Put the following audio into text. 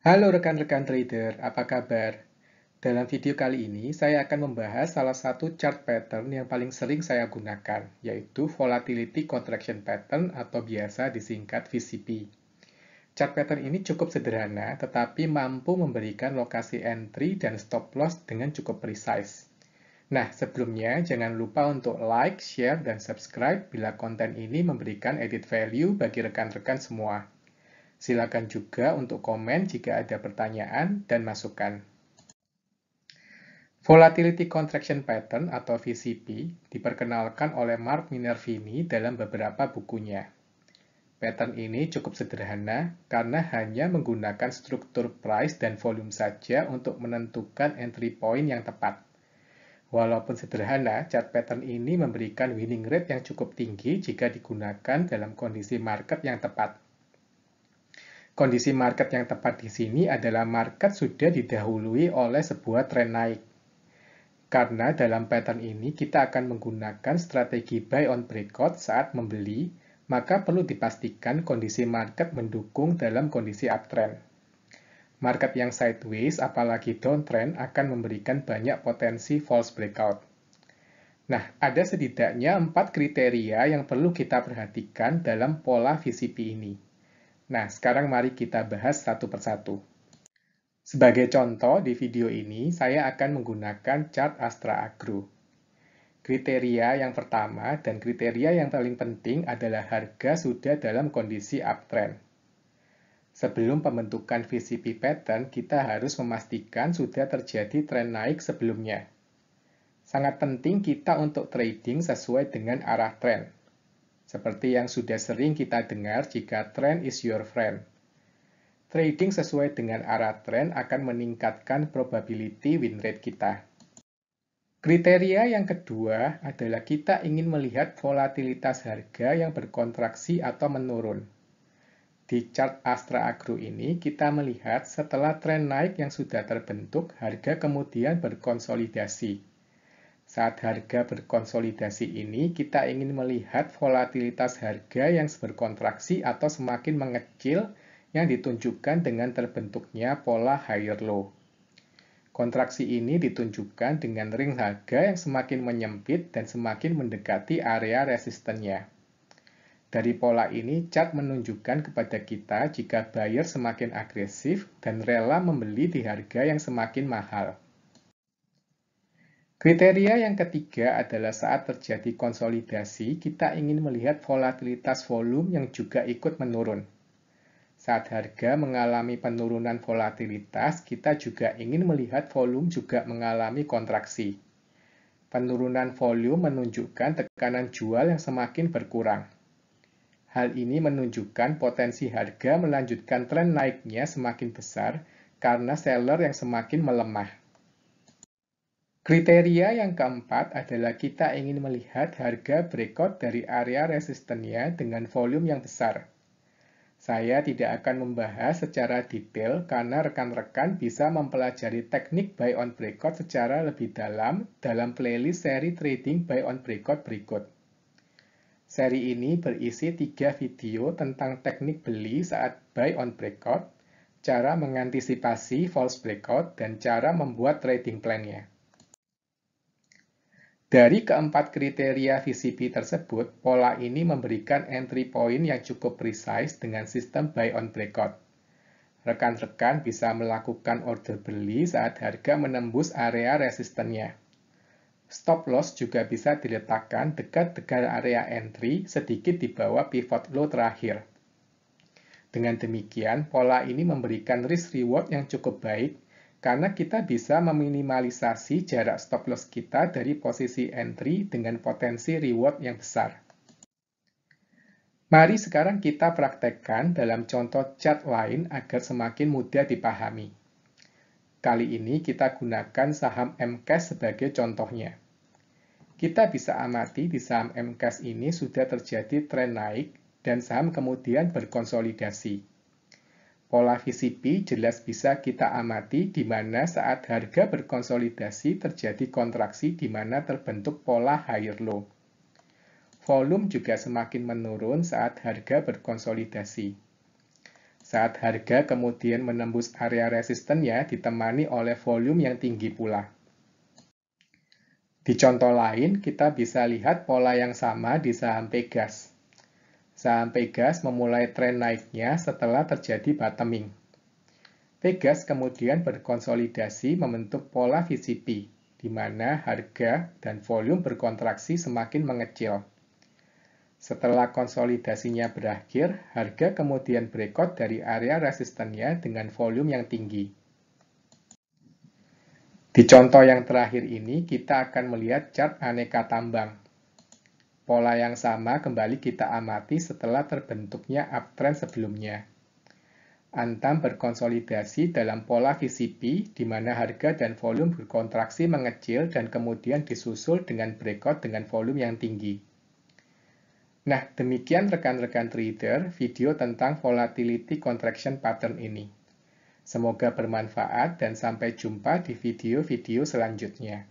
Halo rekan-rekan trader, apa kabar? Dalam video kali ini, saya akan membahas salah satu chart pattern yang paling sering saya gunakan, yaitu Volatility Contraction Pattern atau biasa disingkat VCP. Chart pattern ini cukup sederhana, tetapi mampu memberikan lokasi entry dan stop loss dengan cukup precise. Nah, sebelumnya jangan lupa untuk like, share, dan subscribe bila konten ini memberikan added value bagi rekan-rekan semua. Silakan juga untuk komen jika ada pertanyaan dan masukan. Volatility Contraction Pattern atau VCP diperkenalkan oleh Mark Minervini dalam beberapa bukunya. Pattern ini cukup sederhana karena hanya menggunakan struktur price dan volume saja untuk menentukan entry point yang tepat. Walaupun sederhana, chart pattern ini memberikan winning rate yang cukup tinggi jika digunakan dalam kondisi market yang tepat. Kondisi market yang tepat di sini adalah market sudah didahului oleh sebuah tren naik. Karena dalam pattern ini kita akan menggunakan strategi buy on breakout saat membeli, maka perlu dipastikan kondisi market mendukung dalam kondisi uptrend. Market yang sideways, apalagi downtrend, akan memberikan banyak potensi false breakout. Nah, ada setidaknya 4 kriteria yang perlu kita perhatikan dalam pola VCP ini. Nah, sekarang mari kita bahas satu persatu. Sebagai contoh, di video ini saya akan menggunakan chart Astra Agro. Kriteria yang pertama dan kriteria yang paling penting adalah harga sudah dalam kondisi uptrend. Sebelum pembentukan VCP pattern, kita harus memastikan sudah terjadi tren naik sebelumnya. Sangat penting kita untuk trading sesuai dengan arah tren. Seperti yang sudah sering kita dengar jika trend is your friend. Trading sesuai dengan arah tren akan meningkatkan probability win rate kita. Kriteria yang kedua adalah kita ingin melihat volatilitas harga yang berkontraksi atau menurun. Di chart Astra Agro ini, kita melihat setelah tren naik yang sudah terbentuk, harga kemudian berkonsolidasi. Saat harga berkonsolidasi ini, kita ingin melihat volatilitas harga yang berkontraksi atau semakin mengecil yang ditunjukkan dengan terbentuknya pola higher low. Kontraksi ini ditunjukkan dengan ring harga yang semakin menyempit dan semakin mendekati area resistennya. Dari pola ini, chart menunjukkan kepada kita jika buyer semakin agresif dan rela membeli di harga yang semakin mahal. Kriteria yang ketiga adalah saat terjadi konsolidasi, kita ingin melihat volatilitas volume yang juga ikut menurun. Saat harga mengalami penurunan volatilitas, kita juga ingin melihat volume juga mengalami kontraksi. Penurunan volume menunjukkan tekanan jual yang semakin berkurang. Hal ini menunjukkan potensi harga melanjutkan tren naiknya semakin besar karena seller yang semakin melemah. Kriteria yang keempat adalah kita ingin melihat harga breakout dari area resistennya dengan volume yang besar. Saya tidak akan membahas secara detail karena rekan-rekan bisa mempelajari teknik buy on breakout secara lebih dalam playlist seri trading buy on breakout berikut. Seri ini berisi 3 video tentang teknik beli saat buy on breakout, cara mengantisipasi false breakout, dan cara membuat trading plan-nya. Dari keempat kriteria VCP tersebut, pola ini memberikan entry point yang cukup precise dengan sistem buy on breakout. Rekan-rekan bisa melakukan order beli saat harga menembus area resistennya. Stop loss juga bisa diletakkan dekat area entry sedikit di bawah pivot low terakhir. Dengan demikian, pola ini memberikan risk-reward yang cukup baik karena kita bisa meminimalisasi jarak stop loss kita dari posisi entry dengan potensi reward yang besar. Mari sekarang kita praktekkan dalam contoh chart lain agar semakin mudah dipahami. Kali ini kita gunakan saham MCAS sebagai contohnya. Kita bisa amati di saham MCAS ini sudah terjadi tren naik dan saham kemudian berkonsolidasi. Pola VCP jelas bisa kita amati di mana saat harga berkonsolidasi terjadi kontraksi di mana terbentuk pola higher low. Volume juga semakin menurun saat harga berkonsolidasi. saat harga kemudian menembus area resistennya ditemani oleh volume yang tinggi pula. Di contoh lain, kita bisa lihat pola yang sama di saham Pegas. Saham Pegas memulai tren naiknya setelah terjadi bottoming. Pegas kemudian berkonsolidasi membentuk pola VCP, di mana harga dan volume berkontraksi semakin mengecil. Setelah konsolidasinya berakhir, harga kemudian breakout dari area resistennya dengan volume yang tinggi. Di contoh yang terakhir ini, kita akan melihat chart aneka tambang. Pola yang sama kembali kita amati setelah terbentuknya uptrend sebelumnya. Antam berkonsolidasi dalam pola VCP, di mana harga dan volume berkontraksi mengecil dan kemudian disusul dengan breakout dengan volume yang tinggi. Nah, demikian rekan-rekan trader video tentang volatility contraction pattern ini. Semoga bermanfaat dan sampai jumpa di video-video selanjutnya.